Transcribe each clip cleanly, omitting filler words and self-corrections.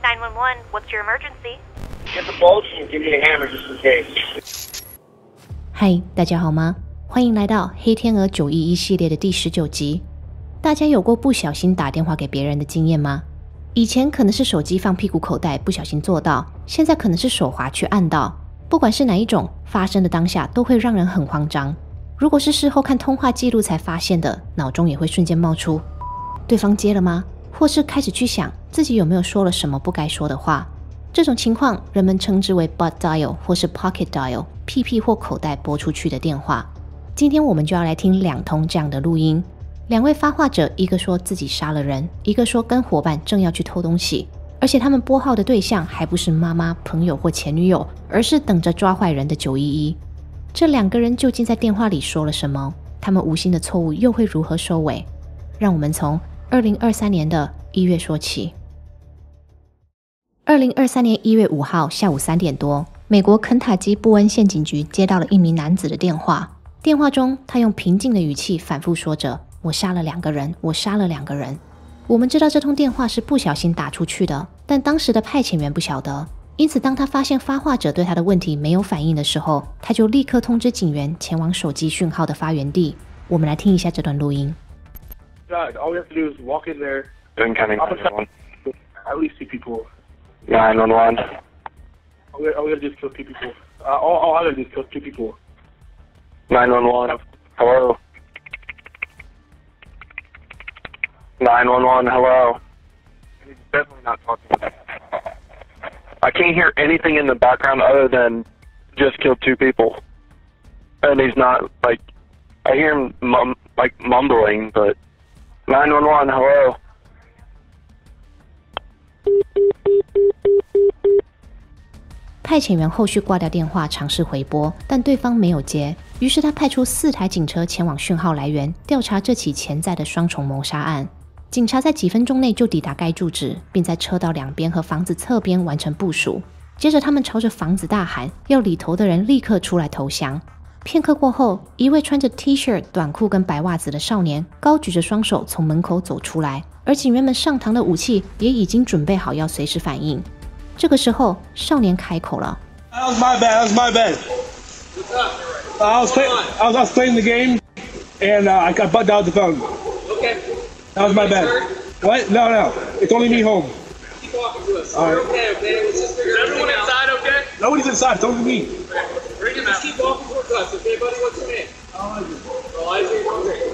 911, what's your emergency? Get the bulge and give me a hammer just in case. 嗨，大家好吗？欢迎来到黑天鹅911系列的第19集。大家有过不小心打电话给别人的经验吗？以前可能是手机放屁股口袋不小心做到，现在可能是手滑去按到。不管是哪一种，发生的当下都会让人很慌张。如果是事后看通话记录才发现的，脑中也会瞬间冒出对方接了吗？或是开始去想自己有没有说了什么不该说的话。这种情况人们称之为 butt dial 或是 pocket dial， 屁屁或口袋拨出去的电话。今天我们就要来听2通这样的录音。2位发话者，一个说自己杀了人，一个说跟伙伴正要去偷东西，而且他们拨号的对象还不是妈妈、朋友或前女友，而是等着抓坏人的911。这2个人究竟在电话里说了什么？他们无心的错误又会如何收尾？让我们从2023年的1月说起。2023年1月5号下午3点多，美国肯塔基布恩县警局接到了一名男子的电话。电话中，他用平静的语气反复说着：“我杀了2个人，我杀了2个人。”我们知道这通电话是不小心打出去的，但当时的派遣员不晓得。因此，当他发现发话者对他的问题没有反应的时候，他就立刻通知警员前往手机讯号的发源地。我们来听一下这段录音。God, all we have to do is walk in there. Doing counting 911. At least 2 people. 911. All we gotta do is kill 2 people. All I gotta do is kill 2 people. 911. Hello. 911. Hello. He's definitely not talking. I can't hear anything in the background other than just killed 2 people. And he's not, like, I hear him mumbling, but 911, hello. 派遣员后续挂掉电话，尝试回拨，但对方没有接。于是他派出4台警车前往讯号来源，调查这起潜在的双重谋杀案。警察在几分钟内就抵达该住址，并在车道2边和房子侧边完成部署。接着他们朝着房子大喊，要里头的人立刻出来投降。片刻过后，一位穿着 T 恤、短裤跟白袜子的少年高举着双手从门口走出来，而警员们上膛的武器也已经准备好要随时反应。这个时候，少年开口了 That was my bad. That was my bad. I was playing the game, and I got butt dialed the phone. Okay. That was my bad. What? No. It's only me home. Keep walking to us. All right. Okay. Let's just figure everyone inside, okay? Nobody's inside. It's only me. Bring him out. Just keep walking towards us, okay, buddy? What's your name? Elijah. Okay.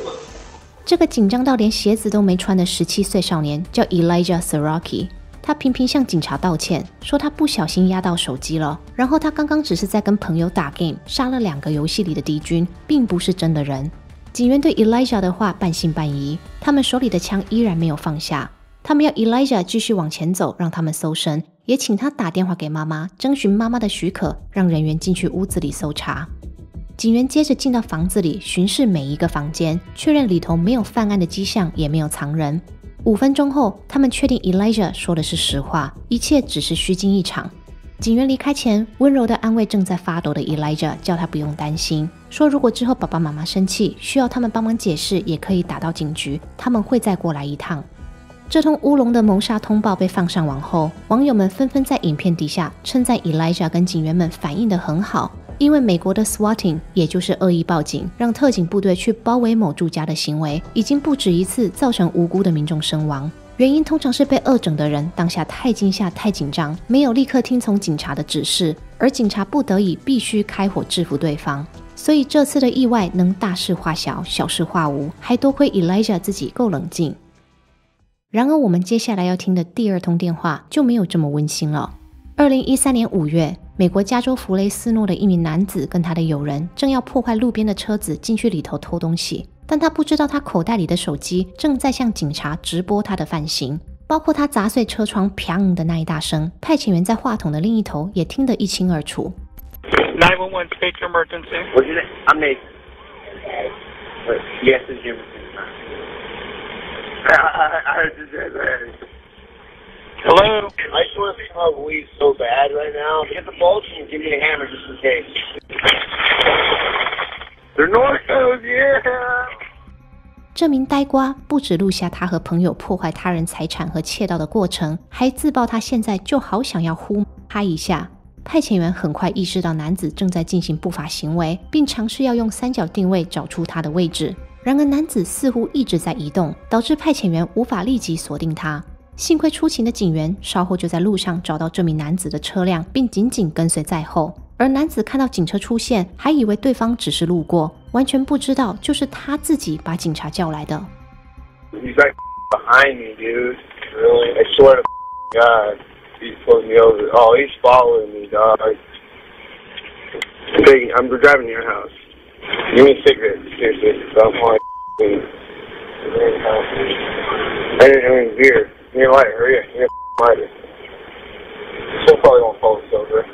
这个紧张到连鞋子都没穿的17岁少年叫 Elijah Saraki。他频频向警察道歉，说他不小心压到手机了，然后他刚刚只是在跟朋友打 game， 杀了2个游戏里的敌军，并不是真的人。警员对 Elijah 的话半信半疑，他们手里的枪依然没有放下。他们要 Elijah 继续往前走，让他们搜身，也请他打电话给妈妈，征询妈妈的许可，让人员进去屋子里搜查。警员接着进到房子里，巡视每一个房间，确认里头没有犯案的迹象，也没有藏人。5分钟后，他们确定 Elijah 说的是实话，一切只是虚惊一场。警员离开前，温柔地安慰正在发抖的 Elijah， 叫他不用担心，说如果之后爸爸妈妈生气，需要他们帮忙解释，也可以打到警局，他们会再过来一趟。这通乌龙的谋杀通报被放上网后，网友们纷纷在影片底下称赞 Elijah 跟警员们反应得很好，因为美国的 SWATing 也就是恶意报警，让特警部队去包围某住家的行为，已经不止一次造成无辜的民众身亡。原因通常是被恶整的人当下太惊吓、太紧张，没有立刻听从警察的指示，而警察不得已必须开火制服对方。所以这次的意外能大事化小，小事化无，还多亏 Elijah 自己够冷静。然而我们接下来要听的第2通电话就没有这么温馨了。2013年5月，美国加州弗雷斯诺的一名男子跟他的友人正要破坏路边的车子进去里头偷东西，但他不知道他口袋里的手机正在向警察直播他的犯行，包括他砸碎车窗砰的那一大声，派遣员在话筒的另一头也听得一清二楚。911, state your emergency. What's your name? I'm Nate. Yes, it's Jim. I heard you say that. Hello? I just want to smoke weed so bad right now. Get the bulge and give me a hammer just in case. They're Northos, yeah! 这名呆瓜不只录下他和朋友破坏他人财产和窃盗的过程，还自曝他现在就好想要呼他一下。派遣员很快意识到男子正在进行不法行为，并尝试要用三角定位找出他的位置。然而男子似乎一直在移动，导致派遣员无法立即锁定他。幸亏出勤的警员稍后就在路上找到这名男子的车辆，并紧紧跟随在后。而男子看到警车出现，还以为对方只是路过，完全不知道就是他自己把警察叫来的。 He's like behind me, dude. Really? I swear to God, he's pulling me over. Oh, he's following me, dog. I'm driving to your house. Give me a cigarette, seriously. I'm like, I mean, beer. Give me a lighter, hurry up. Give me a lighter. Still probably won't pull us over.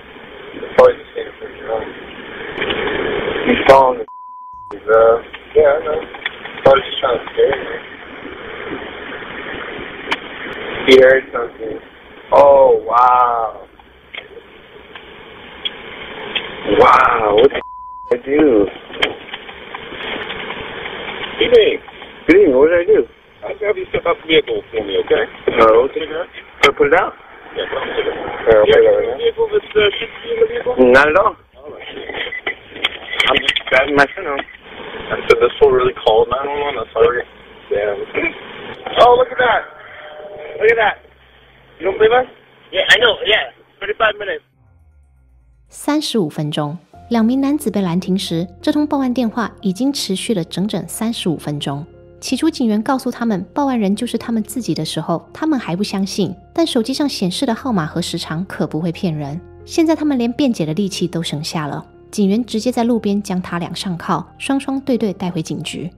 Probably just need a picture of him. He's following the yeah, I know. Probably just trying to scare me. He heard something. Oh, wow. Wow, what the I do? Good evening. Good evening, what did I do? I'll have you step out the vehicle for me, okay? Oh, okay. Can I put it out? Yeah, put it out. I'll Do put you it have out a right vehicle that should be in the vehicle? now. Not at all. All right. I'm just driving my son home. I said this will really call 911. That's why we're Oh, look at that. Look at that. You don't believe us? Yeah, I know, yeah. 35 minutes. 35分钟，两名男子被拦停时，这通报案电话已经持续了整整35分钟。起初警员告诉他们报案人就是他们自己的时候，他们还不相信，但手机上显示的号码和时长可不会骗人。现在他们连辩解的力气都省下了，警员直接在路边将他俩上铐，双双对对带回警局。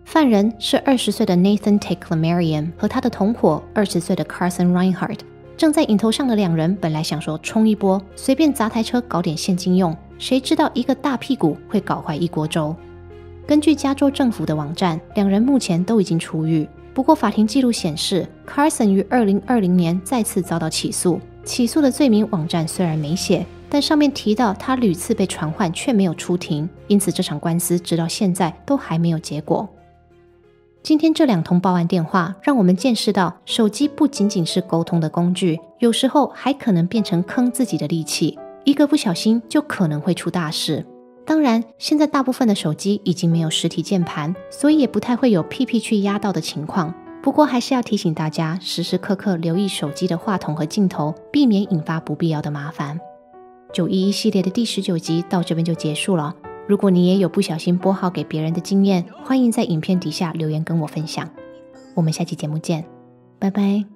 犯人是20岁的 Nathan Teclamarian 和他的同伙20岁的 Carson Reinhardt。正在瘾头上的两人本来想说冲一波，随便砸台车搞点现金用，谁知道一个大屁股会搞坏一锅粥。根据加州政府的网站，两人目前都已经出狱。不过法庭记录显示 Carson 于2020年再次遭到起诉，起诉的罪名网站虽然没写，但上面提到他屡次被传唤却没有出庭，因此这场官司直到现在都还没有结果。今天这两通报案电话让我们见识到，手机不仅仅是沟通的工具，有时候还可能变成坑自己的利器，一个不小心就可能会出大事。当然，现在大部分的手机已经没有实体键盘，所以也不太会有屁屁去压到的情况。不过还是要提醒大家，时时刻刻留意手机的话筒和镜头，避免引发不必要的麻烦。911系列的第19集到这边就结束了。如果你也有不小心拨号给别人的经验，欢迎在影片底下留言跟我分享。我们下期节目见，拜拜。